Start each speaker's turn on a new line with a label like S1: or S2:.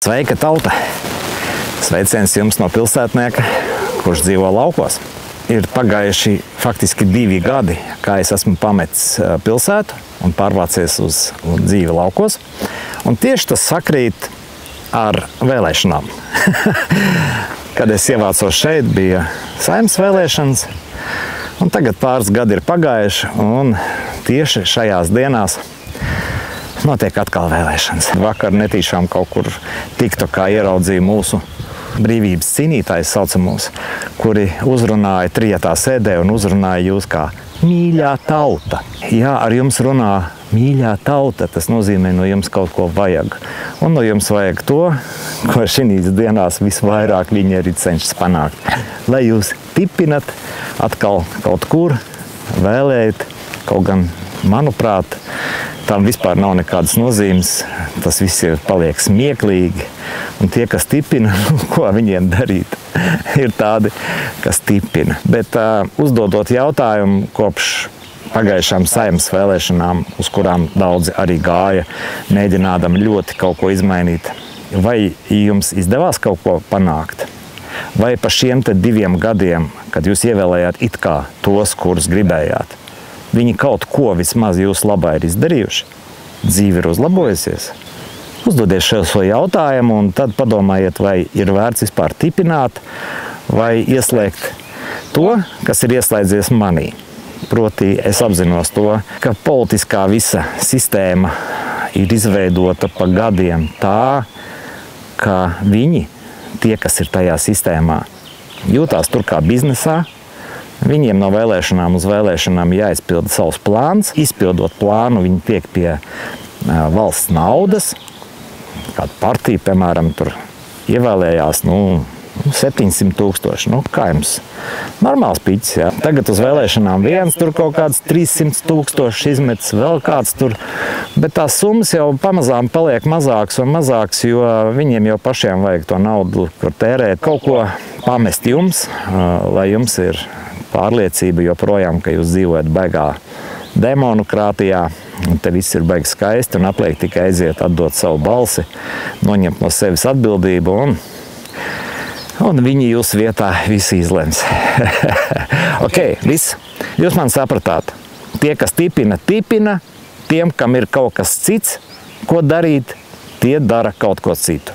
S1: Sveika, tauta! Sveiciens jums no pilsētnieka, kurš dzīvo laukos. Ir pagājuši faktiski 2 gadi, kā es esmu pametis pilsētu un pārvācies uz dzīvi laukos. Un tieši tas sakrīt ar vēlēšanām. Kad es ievācos šeit, bija saimnes vēlēšanas, un tagad pāris gadi ir pagājuši, un tieši šajās dienās notiek atkal vēlēšanas. Vakar netīšām kaut kur TikTokā ieraudzīju mūsu brīvības cīnītājus saucamos, kuri uzrunāja trietā sēdē un uzrunāja jūs kā mīļā tauta. Jā, ar jums runā mīļā tauta, tas nozīmē, no jums kaut ko vajag. Un no jums vajag to, ko šīs dienās visvairāk viņi arī cenšas panākt. Lai jūs tipinat atkal kaut kur, vēlējat, kaut gan, manuprāt, tam vispār nav nekādas nozīmes, tas viss paliek smieklīgi. Un tie, kas tipina, ko viņiem darīt, ir tādi, kas tipina. Bet uzdodot jautājumu kopš pagājušām saimnes vēlēšanām, uz kurām daudzi arī gāja, mēģinādami ļoti kaut ko izmainīt, vai jums izdevās kaut ko panākt? Vai pa šiem te 2 gadiem, kad jūs ievēlējāt it kā tos, kurus gribējāt, viņi kaut ko vismaz jūsu labā ir izdarījuši? Dzīve ir uzlabojusies? Uzdodies šo jautājumu un tad padomājiet, vai ir vērts vispār tipināt vai ieslēgt to, kas ir ieslēdzies manī. Proti, es apzinos to, ka politiskā visa sistēma ir izveidota pa gadiem tā, ka viņi, tie, kas ir tajā sistēmā, jūtās tur kā biznesā. Viņiem no vēlēšanām uz vēlēšanām jāizpilda savs plāns. Izpildot plānu, viņi tiek pie valsts naudas. Kāda partija, piemēram, tur ievēlējās 700 000. Kā jums? Normāls piķis, jā. Tagad uz vēlēšanām viens tur kaut kāds 300 000 izmetis, vēl kāds tur. Bet tās summas jau pamazām paliek mazāks un mazāks, jo viņiem jau pašiem vajag to naudu, kur tērēt. Kaut ko pamest jums, lai jums ir pārliecība joprojām, ka jūs dzīvojat baigā demokrātijā, un te viss ir baigi skaisti, un atliek tikai aiziet, atdot savu balsi, noņemt no sevis atbildību, un viņi jūsu vietā visi izlems. Ok, viss. Jūs man sapratāt. Tie, kas tipina, tipina. Tiem, kam ir kaut kas cits, ko darīt, tie dara kaut ko citu.